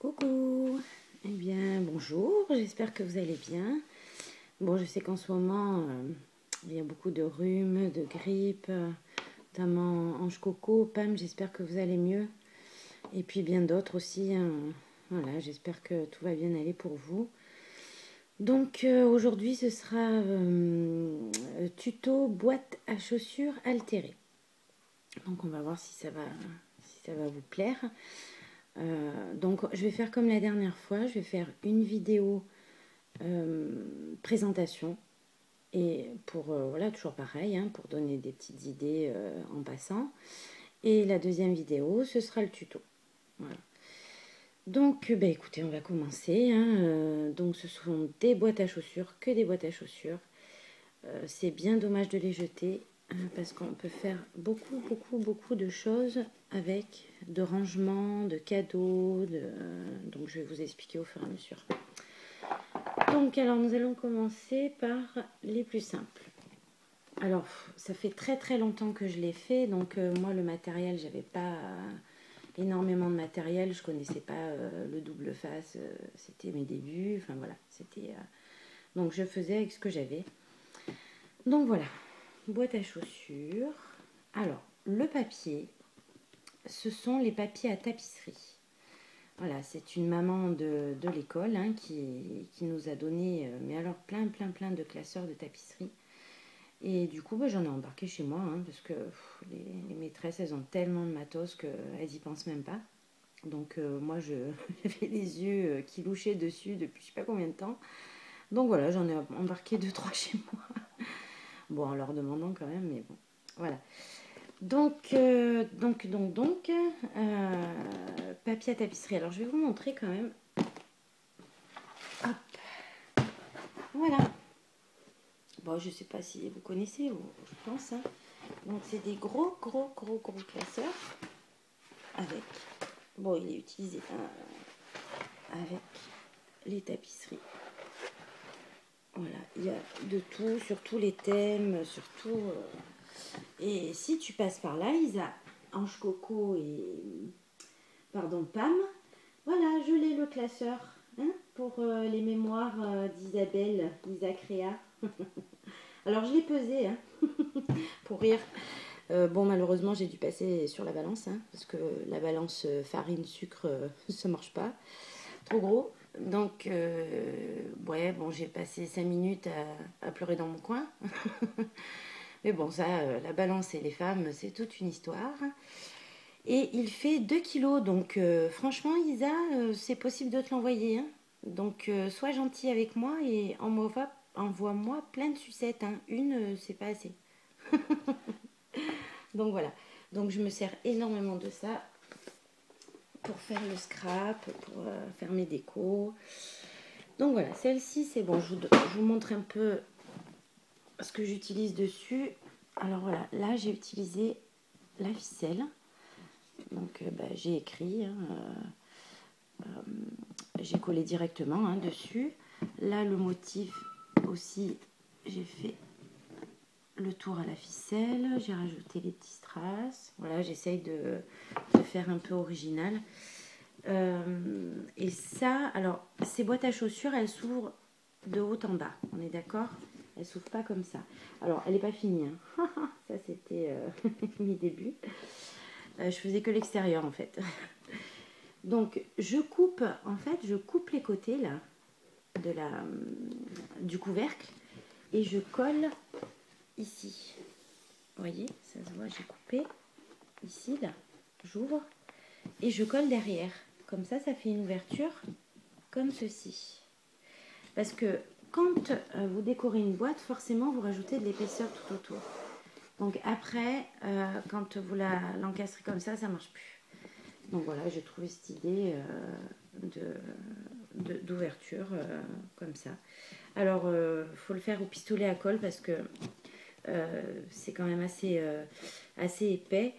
Coucou, eh bien bonjour, j'espère que vous allez bien. Bon, je sais qu'en ce moment, il y a beaucoup de rhumes, de grippe, notamment Ange Coco, Pam, j'espère que vous allez mieux. Et puis bien d'autres aussi, hein. Voilà, j'espère que tout va bien aller pour vous. Donc aujourd'hui, ce sera tuto boîte à chaussures altérée. Donc on va voir si ça va vous plaire. Donc je vais faire comme la dernière fois, je vais faire une vidéo présentation et pour voilà, toujours pareil, hein, pour donner des petites idées en passant. Et la deuxième vidéo, ce sera le tuto. Voilà. Donc bah, écoutez, on va commencer, hein. Donc ce sont des boîtes à chaussures, que des boîtes à chaussures. C'est bien dommage de les jeter parce qu'on peut faire beaucoup de choses avec, de rangements, de cadeaux, donc je vais vous expliquer au fur et à mesure. Donc alors nous allons commencer par les plus simples. Alors ça fait très longtemps que je l'ai fait, donc moi le matériel, j'avais pas énormément de matériel, je connaissais pas le double face, c'était mes débuts, enfin voilà, c'était donc je faisais avec ce que j'avais. Donc voilà, boîte à chaussures. Alors, le papier, ce sont les papiers à tapisserie. Voilà, c'est une maman de l'école hein, qui nous a donné, mais alors plein de classeurs de tapisserie. Et du coup, bah, j'en ai embarqué chez moi, hein, parce que les maîtresses, elles ont tellement de matos qu'elles y pensent même pas. Donc moi, j'avais les yeux qui louchaient dessus depuis je sais pas combien de temps. Donc voilà, j'en ai embarqué 2-3 chez moi. Bon, en leur demandant quand même, mais bon, voilà. Donc, papier à tapisserie. Alors, je vais vous montrer quand même. Hop, voilà. Bon, je sais pas si vous connaissez, je pense. Hein. Donc, c'est des gros classeurs avec. Bon, il est utilisé avec les tapisseries. Voilà, il y a de tout, sur tous les thèmes, surtout. Et si tu passes par là, Isa, Ange Coco et pardon, Pam, voilà, je l'ai le classeur hein, pour les mémoires d'Isabelle, Isacréa. Alors je l'ai pesé hein, pour rire. Bon, malheureusement, j'ai dû passer sur la balance hein, parce que la balance farine-sucre, ça marche pas. Trop gros. Donc, ouais, bon, j'ai passé 5 minutes à pleurer dans mon coin. Mais bon, ça, la balance et les femmes, c'est toute une histoire. Et il fait 2 kilos. Donc, franchement, Isa, c'est possible de te l'envoyer. Hein. Donc, sois gentil avec moi et envoie-moi plein de sucettes. Hein. Une, c'est pas assez. Donc, voilà. Donc, je me sers énormément de ça pour faire le scrap, pour faire mes décos. Donc, voilà. Celle-ci, c'est bon. Je vous montre un peu ce que j'utilise dessus. Alors, voilà. Là, j'ai utilisé la ficelle. Donc, j'ai écrit... Hein, j'ai collé directement hein, dessus. Là, le motif aussi, j'ai fait le tour à la ficelle. J'ai rajouté les petits strass. Voilà, j'essaye de faire un peu original. Et ça, alors, ces boîtes à chaussures, elles s'ouvrent de haut en bas. On est d'accord? Elles s'ouvrent pas comme ça. Alors, elle n'est pas finie. Hein. Ça, c'était mes débuts. Je faisais que l'extérieur, en fait. Donc, je coupe les côtés, là, du couvercle et je colle ici. Vous voyez, ça se voit, j'ai coupé ici, là, j'ouvre et je colle derrière. Comme ça fait une ouverture comme ceci. Parce que quand vous décorez une boîte, forcément, vous rajoutez de l'épaisseur tout autour. Donc après, quand vous l'encastrez comme ça marche plus. Donc voilà, j'ai trouvé cette idée d'ouverture comme ça. Alors, faut le faire au pistolet à colle parce que c'est quand même assez épais.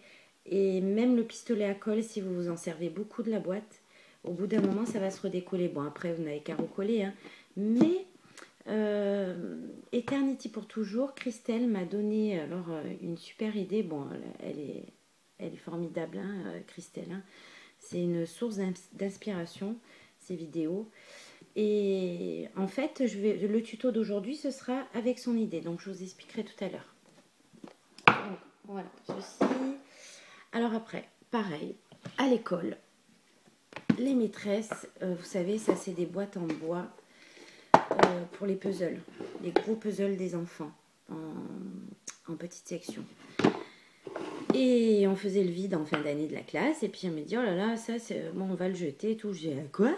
Et même le pistolet à colle, si vous vous en servez beaucoup de la boîte, au bout d'un moment, ça va se redécoller. Bon, après, vous n'avez qu'à recoller. Hein. Mais Eternity pour toujours, Christelle m'a donné alors une super idée. Bon, elle est formidable, hein, Christelle. Hein. C'est une source d'inspiration, ces vidéos. Et en fait, le tuto d'aujourd'hui, ce sera avec son idée. Donc, je vous expliquerai tout à l'heure. Donc, voilà, ceci. Alors après, pareil, à l'école, les maîtresses, vous savez, ça c'est des boîtes en bois pour les puzzles, les gros puzzles des enfants en petite section. Et on faisait le vide en fin d'année de la classe. Et puis elle me dit, oh là là, ça c'est bon, on va le jeter et tout. J'ai dit, quoi?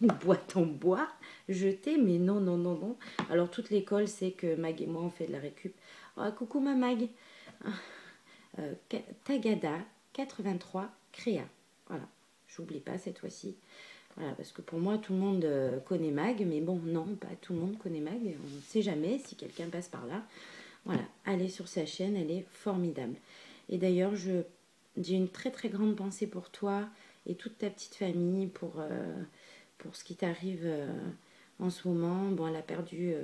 Une boîte en bois jetée? Mais non, non, non, non. Alors toute l'école sait que Mag et moi on fait de la récup. Oh, coucou ma Mag. Tagada 83 Créa. Voilà, j'oublie pas cette fois-ci. Voilà, parce que pour moi tout le monde connaît Mag, mais bon, non, pas tout le monde connaît Mag. On ne sait jamais si quelqu'un passe par là. Voilà, allez sur sa chaîne, elle est formidable. Et d'ailleurs, j'ai une très très grande pensée pour toi et toute ta petite famille, pour ce qui t'arrive en ce moment. Bon, elle a perdu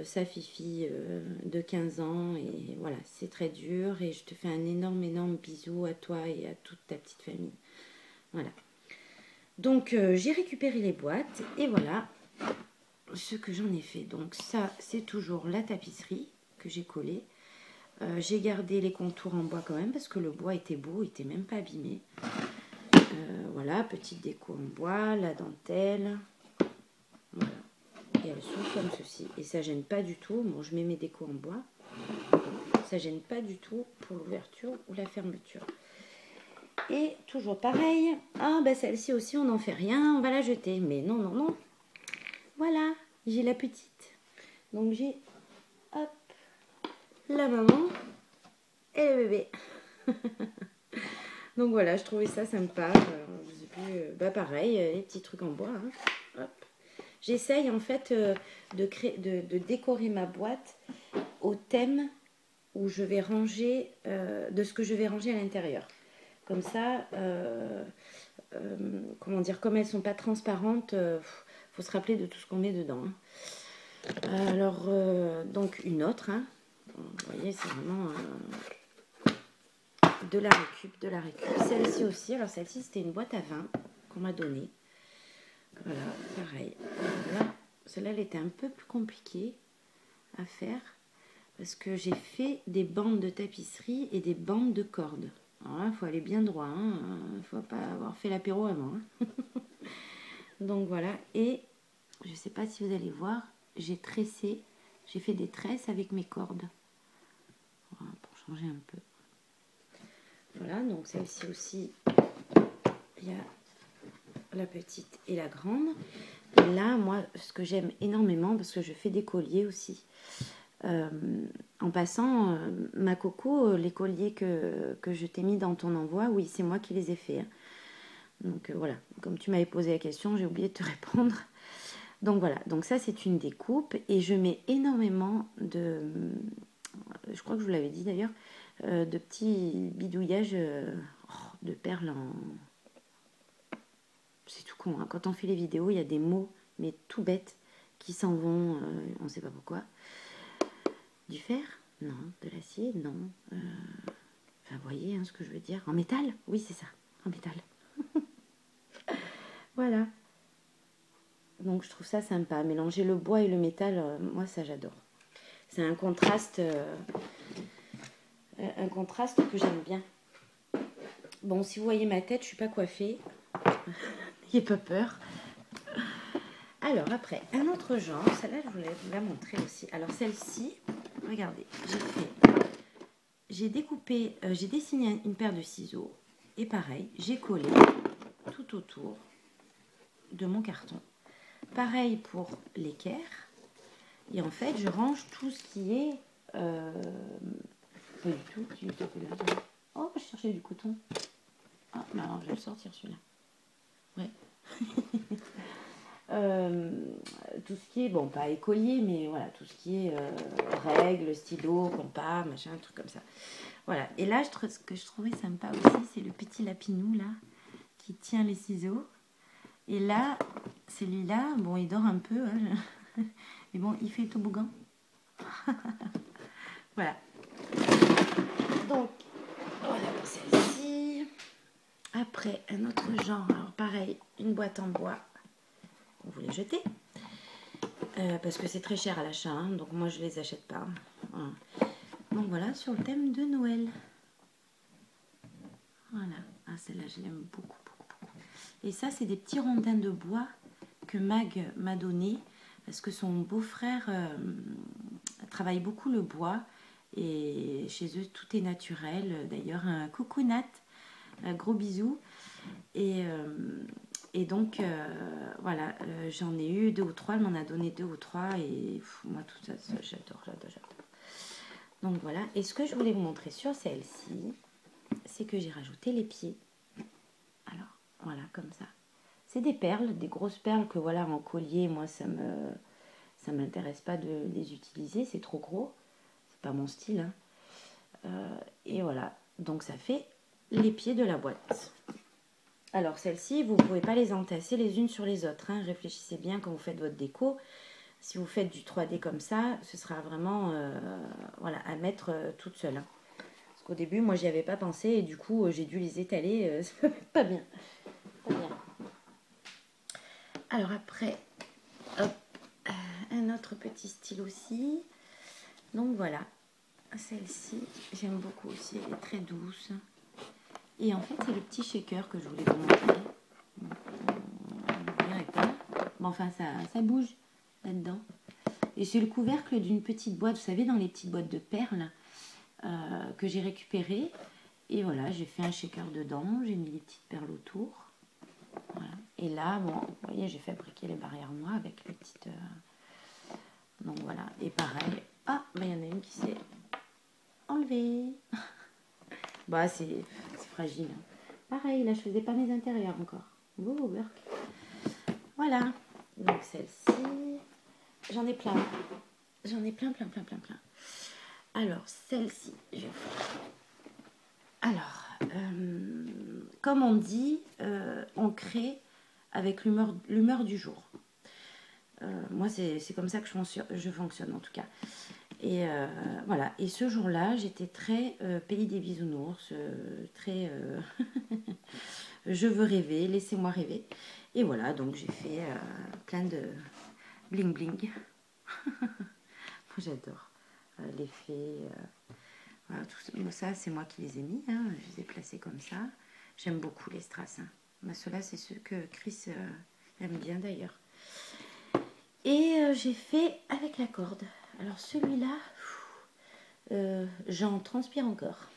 sa fifi de 15 ans et voilà, c'est très dur. Et je te fais un énorme, énorme bisou à toi et à toute ta petite famille. Voilà. Donc, j'ai récupéré les boîtes et voilà ce que j'en ai fait. Donc, ça, c'est toujours la tapisserie que j'ai collée. J'ai gardé les contours en bois quand même parce que le bois était beau, il n'était même pas abîmé. Voilà, petite déco en bois, la dentelle. Voilà. Et elles sont comme ceci. Et ça gêne pas du tout. Bon, je mets mes décos en bois. Ça gêne pas du tout pour l'ouverture ou la fermeture. Et toujours pareil. Ah, ben celle-ci aussi, on n'en fait rien, on va la jeter. Mais non, non, non. Voilà, j'ai la petite. Donc j'ai, hop, la maman et le bébé. Donc voilà, je trouvais ça sympa. Je sais plus, bah pareil, les petits trucs en bois. Hein. Hop. J'essaye en fait de décorer ma boîte au thème où je vais ranger, de ce que je vais ranger à l'intérieur. Comme ça, comment dire, comme elles sont pas transparentes, faut se rappeler de tout ce qu'on met dedans. Hein. Alors, donc une autre. Hein. Vous voyez, c'est vraiment de la récup, de la récup. Celle-ci aussi, alors celle-ci c'était une boîte à vin qu'on m'a donnée. Voilà, pareil. Là, celle-là elle était un peu plus compliquée à faire parce que j'ai fait des bandes de tapisserie et des bandes de cordes. Alors là, il faut aller bien droit, hein. Il ne faut pas avoir fait l'apéro avant. Hein. Donc voilà, et je ne sais pas si vous allez voir, j'ai tressé, j'ai fait des tresses avec mes cordes. Voilà, pour changer un peu. Voilà, donc celle-ci aussi, il y a la petite et la grande. Et là, moi, ce que j'aime énormément, parce que je fais des colliers aussi. En passant, ma coco, les colliers que je t'ai mis dans ton envoi, oui, c'est moi qui les ai faits. Hein. Donc voilà, comme tu m'avais posé la question, j'ai oublié de te répondre. Donc voilà, donc ça c'est une découpe et je mets énormément de, je crois que je vous l'avais dit d'ailleurs, de petits bidouillages de perles en... C'est tout con, hein. Quand on fait les vidéos, il y a des mots, mais tout bêtes, qui s'en vont, on ne sait pas pourquoi. Du fer? Non. De l'acier? Non. Enfin, vous voyez hein, ce que je veux dire. En métal? Oui, c'est ça, en métal. Voilà. Donc, je trouve ça sympa. Mélanger le bois et le métal, moi, ça, j'adore. C'est un contraste que j'aime bien. Bon, si vous voyez ma tête, je ne suis pas coiffée. N'ayez pas peur. Alors, après, un autre genre. Celle-là, je voulais vous la montrer aussi. Alors, celle-ci, regardez, j'ai découpé, j'ai dessiné une paire de ciseaux. Et pareil, j'ai collé tout autour de mon carton. Pareil pour l'équerre. Et en fait, je range tout ce qui est... pas du tout. Oh, je cherchais du coton. Ah, mais alors, je vais le sortir celui-là. Ouais. Tout ce qui est, bon, pas écolier, mais voilà, tout ce qui est règles, stylos, compas, machin, un truc comme ça. Voilà. Et là, ce que je trouvais sympa aussi, c'est le petit lapinou, là, qui tient les ciseaux. Et là, celui-là, bon, il dort un peu, hein, mais bon, il fait toboggan. Voilà. Donc, voilà pour celle-ci. Après, un autre genre. Alors pareil, une boîte en bois. Vous les jetez. Parce que c'est très cher à l'achat. Hein, donc moi, je les achète pas. Voilà. Donc voilà, sur le thème de Noël. Voilà. Ah, celle-là, je l'aime beaucoup, beaucoup, beaucoup. Et ça, c'est des petits rondins de bois que Mag m'a donné. Parce que son beau-frère travaille beaucoup le bois. Et chez eux, tout est naturel. D'ailleurs, un coucou Nat. Un gros bisou. Et donc, voilà, j'en ai eu 2 ou 3. Elle m'en a donné 2 ou 3. Et moi, tout ça, j'adore, j'adore, j'adore. Donc voilà. Et ce que je voulais vous montrer sur celle-ci, c'est que j'ai rajouté les pieds. Alors, voilà, comme ça. C'est des perles, des grosses perles que voilà, en collier, moi, ça m'intéresse pas de les utiliser. C'est trop gros. C'est pas mon style. Hein. Et voilà. Donc, ça fait les pieds de la boîte. Alors, celles-ci, vous ne pouvez pas les entasser les unes sur les autres. Hein. Réfléchissez bien quand vous faites votre déco. Si vous faites du 3D comme ça, ce sera vraiment voilà, à mettre toute seule. Hein. Parce qu'au début, moi, j'y avais pas pensé et du coup, j'ai dû les étaler. Pas bien. Pas bien. Alors après, hop, un autre petit style aussi. Donc voilà, celle-ci, j'aime beaucoup aussi. Elle est très douce. Et en fait, c'est le petit shaker que je voulais vous montrer. Vous verrez pas. Bon, enfin, ça bouge là-dedans. Et c'est le couvercle d'une petite boîte, vous savez, dans les petites boîtes de perles que j'ai récupérées. Et voilà, j'ai fait un shaker dedans, j'ai mis les petites perles autour. Voilà. Et là, bon, vous voyez, j'ai fabriqué les barrières noires avec les petites... Donc voilà, et pareil. Ah, il y en a une qui s'est enlevée. Bah, c'est fragile. Hein. Pareil, là, je faisais pas mes intérieurs encore. Voilà. Donc celle-ci, j'en ai plein. J'en ai plein, plein, plein, plein, plein. Alors, celle-ci, je vais faire. Alors, comme on dit, on crée avec l'humeur du jour. Moi, c'est comme ça que je fonctionne en tout cas. Et voilà. Et ce jour-là, j'étais très pays des bisounours, très je veux rêver, laissez-moi rêver. Et voilà, donc j'ai fait plein de bling bling. J'adore les fées. Voilà, tout ça, c'est moi qui les ai mis. Hein, je les ai placés comme ça. J'aime beaucoup les strass. Hein. Ben, ceux-là, c'est ceux que Chris aime bien d'ailleurs. Et j'ai fait avec la corde. Alors celui-là, j'en transpire encore.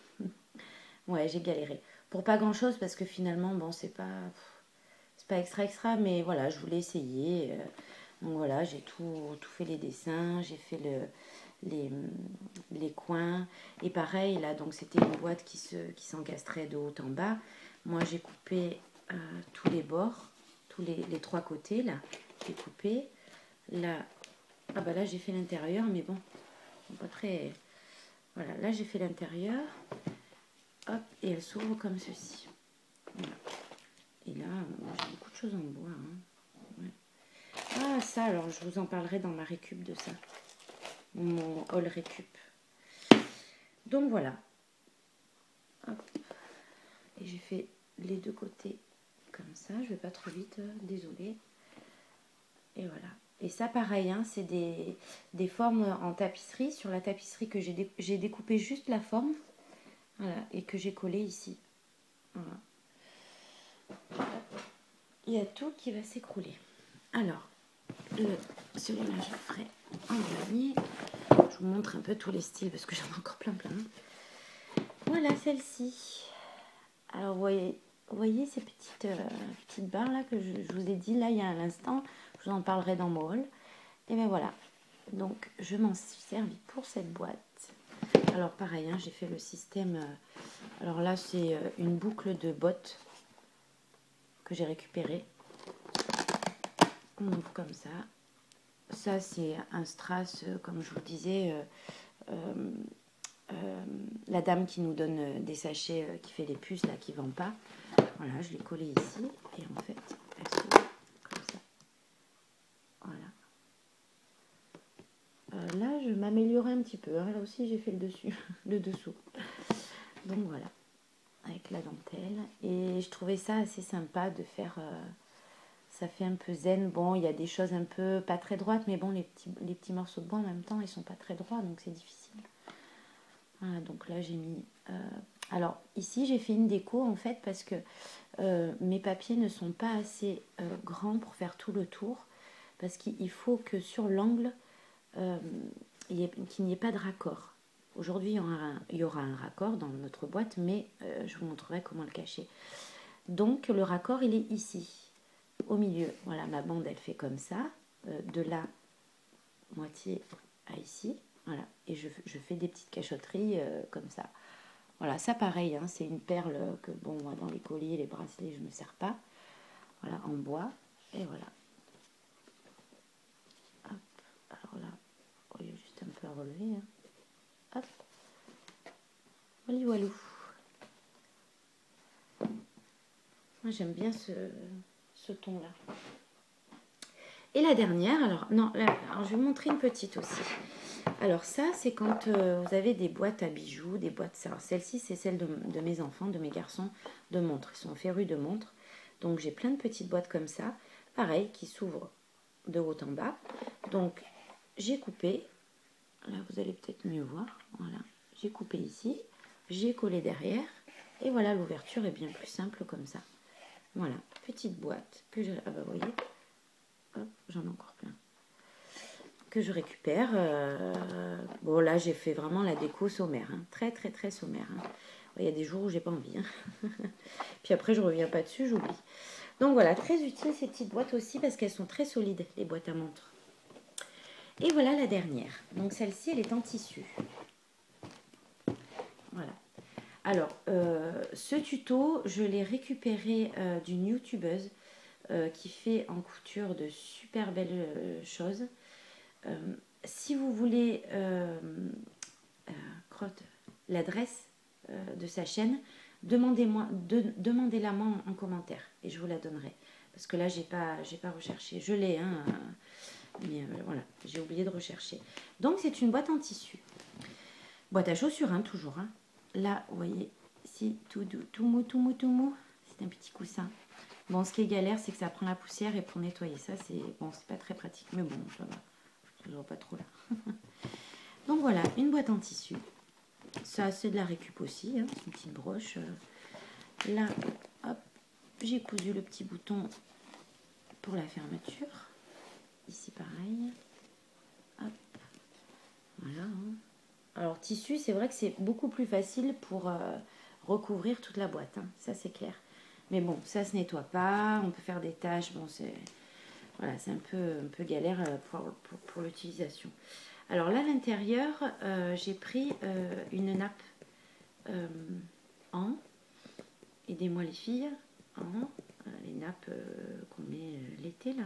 Ouais, j'ai galéré. Pour pas grand-chose parce que finalement, bon, c'est pas extra, mais voilà, je voulais essayer. Donc voilà, j'ai tout fait les dessins, j'ai fait les coins. Et pareil, là, donc c'était une boîte qui s'encastrait de haut en bas. Moi, j'ai coupé tous les bords, tous les 3 côtés, là. J'ai coupé. Là, ah bah là, j'ai fait l'intérieur, mais bon, pas très... Voilà, là, j'ai fait l'intérieur. Hop, et elle s'ouvre comme ceci. Voilà. Et là, j'ai beaucoup de choses en bois. Hein. Ouais. Ah, ça, alors, je vous en parlerai dans ma récup de ça. Mon haul récup. Donc, voilà. Hop. Et j'ai fait les 2 côtés comme ça. Je vais pas trop vite, désolée. Et voilà. Et ça, pareil, hein, c'est des formes en tapisserie. Sur la tapisserie que j'ai découpé juste la forme. Voilà. Et que j'ai collé ici. Voilà. Il y a tout qui va s'écrouler. Alors, celui-là, je le ferai en dernier. Je vous montre un peu tous les styles parce que j'en ai encore plein. Voilà celle-ci. Alors, vous voyez ces petites barres là que je vous ai dit là il y a un instant. Je vous en parlerai dans mon haul. Et bien voilà. Donc, je m'en suis servi pour cette boîte. Alors, pareil, hein, j'ai fait le système. Alors là, c'est une boucle de bottes que j'ai récupérée. On ouvre comme ça. Ça, c'est un strass, comme je vous disais, la dame qui nous donne des sachets, qui fait les puces, là, qui ne vend pas. Voilà, je l'ai collé ici. Et en fait, elle s'ouvre comme ça. Voilà. Là, je m'améliorais un petit peu. Hein. Là aussi, j'ai fait le dessus, le dessous. Donc voilà. Avec avec la dentelle. Et je trouvais ça assez sympa de faire... ça fait un peu zen. Bon, il y a des choses un peu pas très droites, mais bon, les petits morceaux de bois en même temps, ils sont pas très droits, donc c'est difficile. Voilà, donc là, j'ai mis... alors, ici, j'ai fait une déco, en fait, parce que mes papiers ne sont pas assez grands pour faire tout le tour. Parce qu'il faut que sur l'angle, qu'il n'y ait pas de raccord. Aujourd'hui, il y aura un raccord dans notre boîte, mais je vous montrerai comment le cacher. Donc, le raccord, il est ici, au milieu. Voilà, ma bande, elle fait comme ça, de la moitié à ici. Voilà, et je fais des petites cachotteries comme ça. Voilà, ça pareil, hein, c'est une perle que, bon, moi, dans les colliers, les bracelets, je ne me sers pas. Voilà, en bois, et voilà. Hop, alors là, il y a juste un peu à relever, hein. Hop. Voilà, walou. Moi, j'aime bien ce ton-là. Et la dernière, alors, non, alors, je vais vous montrer une petite aussi. Alors ça, c'est quand vous avez des boîtes à bijoux, des boîtes... Alors celle-ci, c'est celle de mes enfants, de mes garçons, de montres. Ils sont férus de montres. Donc j'ai plein de petites boîtes comme ça, pareil, qui s'ouvrent de haut en bas. Donc j'ai coupé, là vous allez peut-être mieux voir, voilà. J'ai coupé ici, j'ai collé derrière, et voilà, l'ouverture est bien plus simple comme ça. Voilà, petite boîte que je... Ah bah vous voyez, hop, j'en ai encore plein. Que je récupère. Bon, là, j'ai fait vraiment la déco sommaire. Hein. Très, très, très sommaire. Hein. Il y a des jours où j'ai pas envie. Hein. Puis après, je reviens pas dessus, j'oublie. Donc voilà, très utile ces petites boîtes aussi parce qu'elles sont très solides, les boîtes à montres. Et voilà la dernière. Donc celle-ci, elle est en tissu. Voilà. Alors, ce tuto, je l'ai récupéré d'une youtubeuse qui fait en couture de super belles choses. Si vous voulez l'adresse de sa chaîne, demandez-la moi en commentaire et je vous la donnerai. Parce que là, j'ai pas recherché. Je l'ai, hein, mais voilà, j'ai oublié de rechercher. Donc, c'est une boîte en tissu. Boîte à chaussures, hein, toujours. Hein. Là, vous voyez, ici, tout doux, tout mou, tout mou, tout mou. C'est un petit coussin. Bon, ce qui est galère, c'est que ça prend la poussière et pour nettoyer ça, c'est bon, c'est pas très pratique. Mais bon, ça va. Je ne vois pas trop là. Donc voilà, une boîte en tissu. Ça, c'est de la récup aussi. Hein, c'est une petite broche. Là, hop, j'ai cousu le petit bouton pour la fermeture. Ici, pareil. Hop. Voilà. Hein. Alors, tissu, c'est vrai que c'est beaucoup plus facile pour recouvrir toute la boîte. Hein, ça, c'est clair. Mais bon, ça se nettoie pas. On peut faire des tâches. Bon, c'est... Voilà, c'est un peu galère pour l'utilisation. Alors là, à l'intérieur, j'ai pris une nappe en, aidez-moi les filles, en, les nappes qu'on met l'été, là,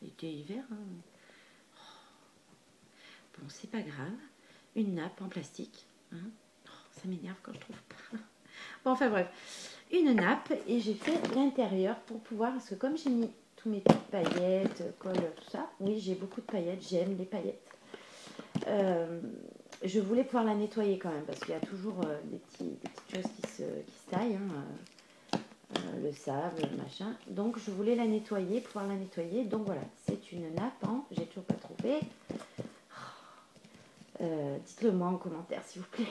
été-hiver. Hein. Bon, c'est pas grave. Une nappe en plastique. Hein. Oh, ça m'énerve quand je trouve pas. Bon, enfin bref. Une nappe et j'ai fait l'intérieur pour pouvoir, parce que comme j'ai mis tous mes petites paillettes, colle, tout ça, oui, j'ai beaucoup de paillettes, j'aime les paillettes. Je voulais pouvoir la nettoyer quand même parce qu'il y a toujours des petites choses qui se taillent, hein, le sable, le machin. Donc je voulais la nettoyer, pouvoir la nettoyer. Donc voilà, c'est une nappe, hein, j'ai toujours pas trouvé. Dites-le moi en commentaire s'il vous plaît.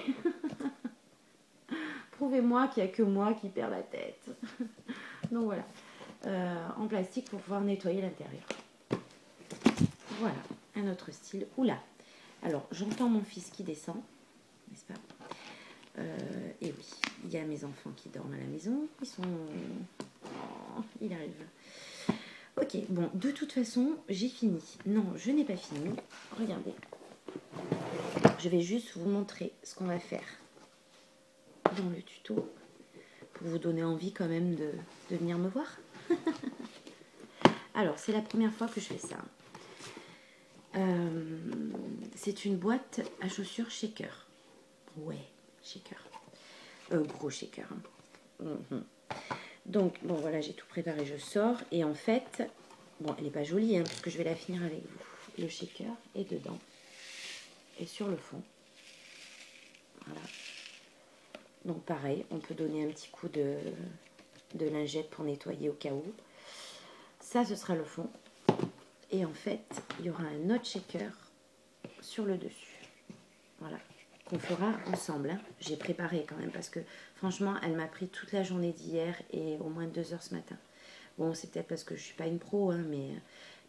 Prouvez-moi qu'il n'y a que moi qui perds la tête. Donc voilà, en plastique pour pouvoir nettoyer l'intérieur. Voilà, un autre style. Oula. Alors, j'entends mon fils qui descend, n'est-ce pas? Et oui, il y a mes enfants qui dorment à la maison. Ils sont... Oh, il arrive. Ok, bon, de toute façon, j'ai fini. Non, je n'ai pas fini. Regardez. Je vais juste vous montrer ce qu'on va faire dans le tuto pour vous donner envie quand même de venir me voir. Alors, c'est la première fois que je fais ça. C'est une boîte à chaussures shaker. Ouais, shaker. Gros shaker. Hein. Donc, bon, voilà, j'ai tout préparé, je sors. Et en fait, bon, elle n'est pas jolie, hein, parce que je vais la finir avec vous. Le shaker est dedans. Et sur le fond. Voilà. Donc pareil, on peut donner un petit coup de lingette pour nettoyer au cas où. Ça, ce sera le fond. Et en fait, il y aura un autre shaker sur le dessus. Voilà, qu'on fera ensemble. Hein. J'ai préparé quand même parce que franchement, elle m'a pris toute la journée d'hier et au moins 2 heures ce matin. Bon, c'est peut-être parce que je ne suis pas une pro, hein, mais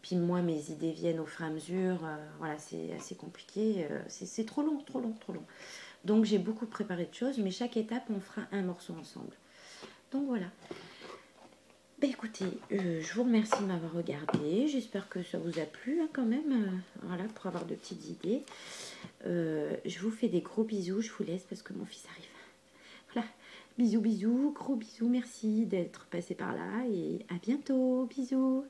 puis moi, mes idées viennent au fur et à mesure. Voilà, c'est assez compliqué. C'est trop long, trop long, trop long. Donc, j'ai beaucoup préparé de choses, mais chaque étape, on fera un morceau ensemble. Donc, voilà. Ben écoutez, je vous remercie de m'avoir regardé. J'espère que ça vous a plu hein, quand même. Voilà, pour avoir de petites idées. Je vous fais des gros bisous. Je vous laisse parce que mon fils arrive. Voilà. Bisous, bisous, gros bisous. Merci d'être passé par là et à bientôt. Bisous.